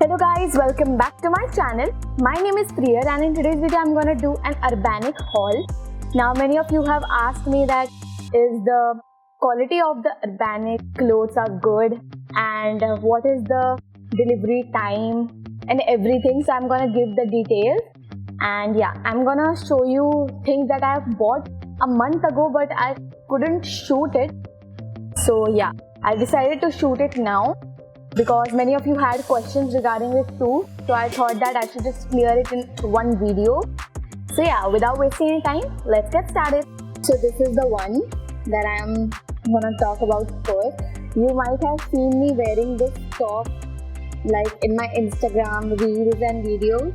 Hello guys, welcome back to my channel. My name is Priya and in today's video I'm gonna do an Urbanic haul. Now many of you have asked me that is the quality of the Urbanic clothes are good and what is the delivery time and everything. So I'm gonna give the details and yeah, I'm gonna show you things that I have bought a month ago but I couldn't shoot it. So yeah, I decided to shoot it now because many of you had questions regarding it too, so I thought that I should just clear it in one video. So yeah, without wasting any time, let's get started. So this is the one that I am gonna talk about first. You might have seen me wearing this top like in my Instagram reels and videos.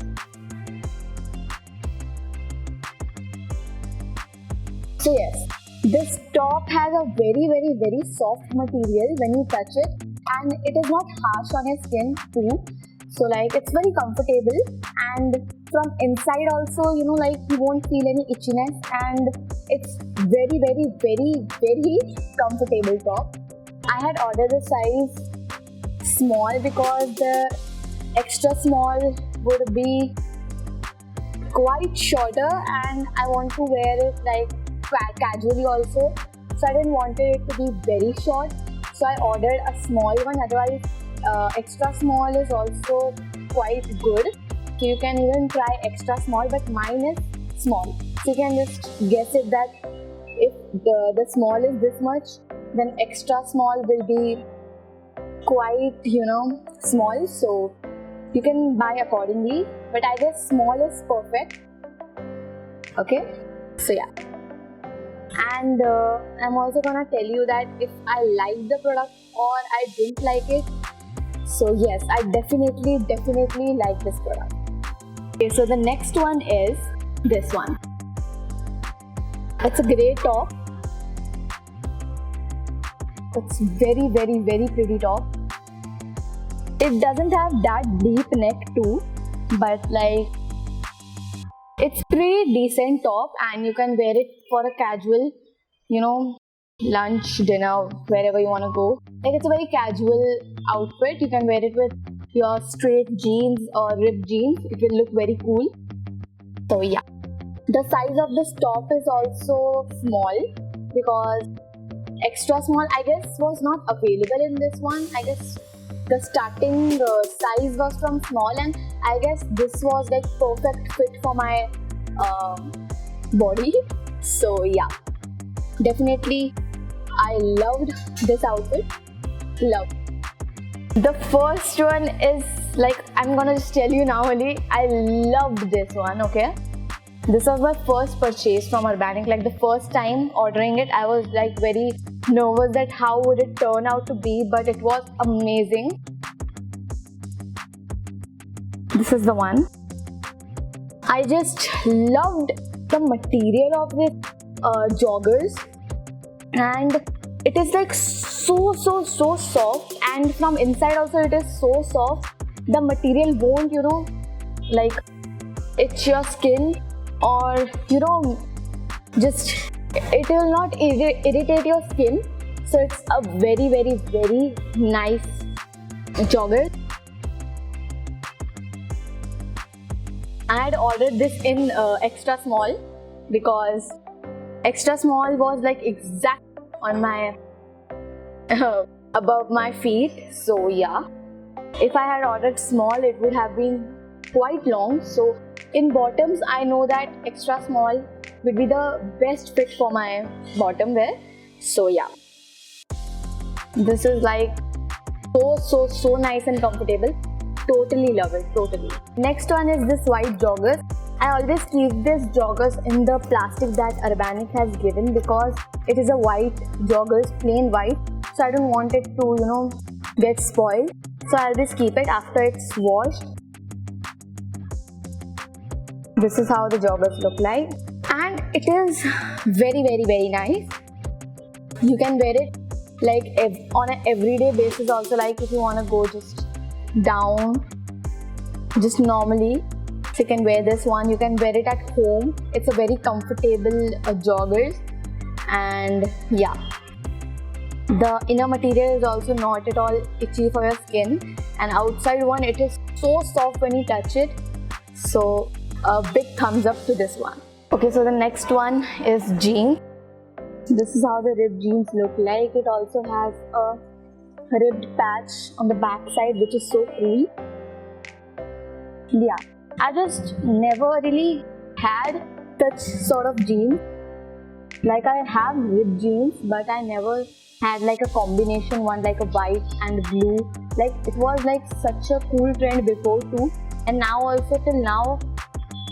So yes, this top has a very soft material when you touch it. And it is not harsh on your skin too, so like it's very comfortable, and from inside also, you know, like you won't feel any itchiness, and it's very comfortable top. I had ordered the size small because the extra small would be quite shorter and I want to wear it like casually also, so I didn't want it to be very short. So I ordered a small one, otherwise extra small is also quite good. So you can even try extra small, but mine is small. So you can just guess it that if the small is this much, then extra small will be quite, you know, small. So you can buy accordingly, but I guess small is perfect. Okay, so yeah. And I'm also gonna tell you that if I like the product or I didn't like it. So yes, I definitely like this product. Okay, so the next one is this one. It's a grey top. It's very pretty top. It doesn't have that deep neck too, but like it's pretty decent top and you can wear it for a casual, you know, lunch, dinner, wherever you want to go. Like it's a very casual outfit. You can wear it with your straight jeans or ripped jeans. It will look very cool. So yeah. The size of this top is also small because extra small I guess was not available in this one. I guess the starting size was from small and I guess this was like perfect fit for my body. So yeah, definitely I loved this outfit. Love. The first one is like, I'm gonna just tell you now only, I loved this one. Okay, this was my first purchase from Urbanic. Like the first time ordering it, I was like very nervous that how would it turn out to be, but it was amazing. This is the one. I just loved the material of this joggers, and it is like so soft, and from inside also it is so soft. The material won't, you know, like itch your skin, or you know, just it will not irritate your skin. So it's a very nice jogger. I had ordered this in extra small because extra small was like exact on my above my feet. So yeah, if I had ordered small it would have been quite long. So in bottoms I know that extra small would be the best fit for my bottom wear. So yeah, this is like so nice and comfortable. Totally love it, totally. Next one is this white joggers. I always keep this joggers in the plastic that Urbanic has given because it is a white joggers, plain white. So I don't want it to, you know, get spoiled. So I'll just keep it after it's washed. This is how the joggers look like. And it is very nice. You can wear it like on an everyday basis also, like if you want to go just down just normally, so you can wear this one. You can wear it at home. It's a very comfortable joggers, and yeah, The inner material is also not at all itchy for your skin, and outside one, it is so soft when you touch it. So a big thumbs up to this one. Okay, so the next one is jeans. This is how the ripped jeans look like. It also has a ribbed patch on the back side, which is so cool. Yeah, I just never really had such sort of jeans. Like, I have ripped jeans, but I never had like a combination one, like a white and blue. Like, it was like such a cool trend before too, and now also till now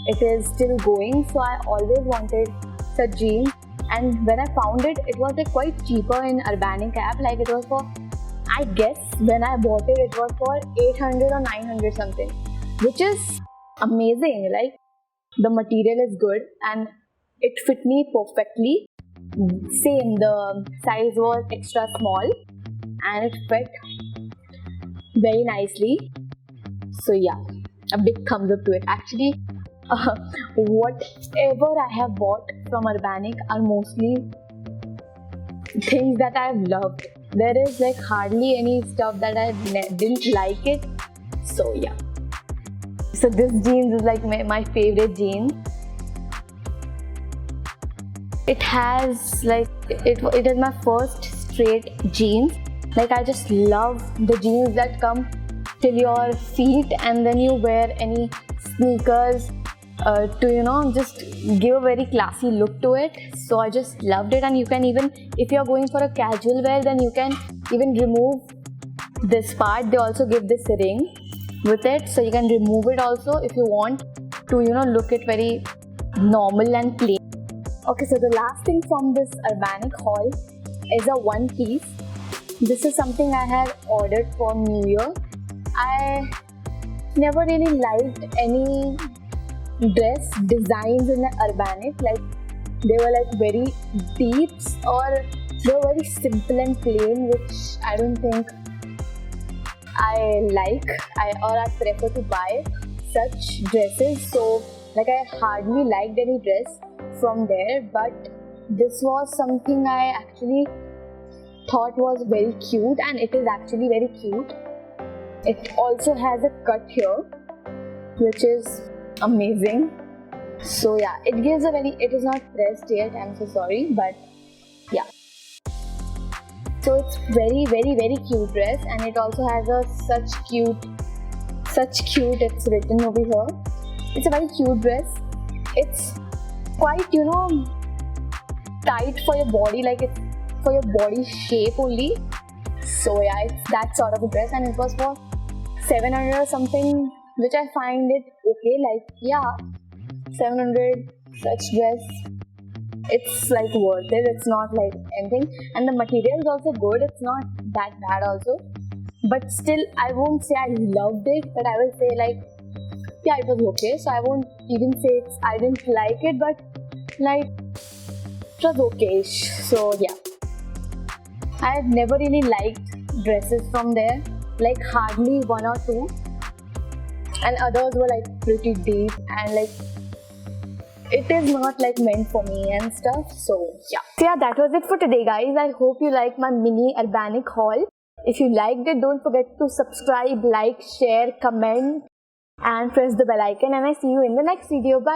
it is still going. So I always wanted such jeans, and when I found it, it was like quite cheaper in Urbanic app. Like, it was for, I guess when I bought it, it was for 800 or 900 something, which is amazing. Like, the material is good and it fit me perfectly. Same, the size was extra small and it fit very nicely. So yeah, a big thumbs up to it. Actually, whatever I have bought from Urbanic are mostly things that I've loved. There is like hardly any stuff that I didn't like it. So yeah. So this jeans is like my favorite jeans. It has like, it is my first straight jeans. Like, I just love the jeans that come till your feet and then you wear any sneakers to, you know, just give a very classy look to it. So I just loved it. And you can even, if you're going for a casual wear, then you can even remove this part. They also give this ring with it, so you can remove it also if you want to, you know, look it very normal and plain. Okay, so the last thing from this Urbanic haul is a one piece. This is something I had ordered for New Year. I never really liked any dress designs in the Urbanic. Like, they were like very deep, or they were very simple and plain, which I don't think I like. I prefer to buy such dresses. So like, I hardly liked any dress from there, but this was something I actually thought was very cute, and it is actually very cute. It also has a cut here, which is amazing. So yeah, it gives a very, it is not pressed yet, I'm so sorry, but yeah. So it's very cute dress, and it also has a such cute, it's written over here. It's a very cute dress. It's quite, you know, tight for your body, like it's for your body shape only. So yeah, it's that sort of a dress, and it was for 700 or something, which I find it okay. Like, yeah, 700 such dress, it's like worth it. It's not like anything, and the material is also good. It's not that bad also, but still I won't say I loved it, but I will say like, yeah, it was okay. So I won't even say I didn't like it, but like, it was okay-ish. So yeah, I have never really liked dresses from there, like hardly one or two, and others were like pretty deep, and like, it is not like meant for me and stuff. So yeah, that was it for today, guys. I hope you like my mini Urbanic haul. If you liked it, don't forget to subscribe, like, share, comment, and press the bell icon, and I see you in the next video. Bye.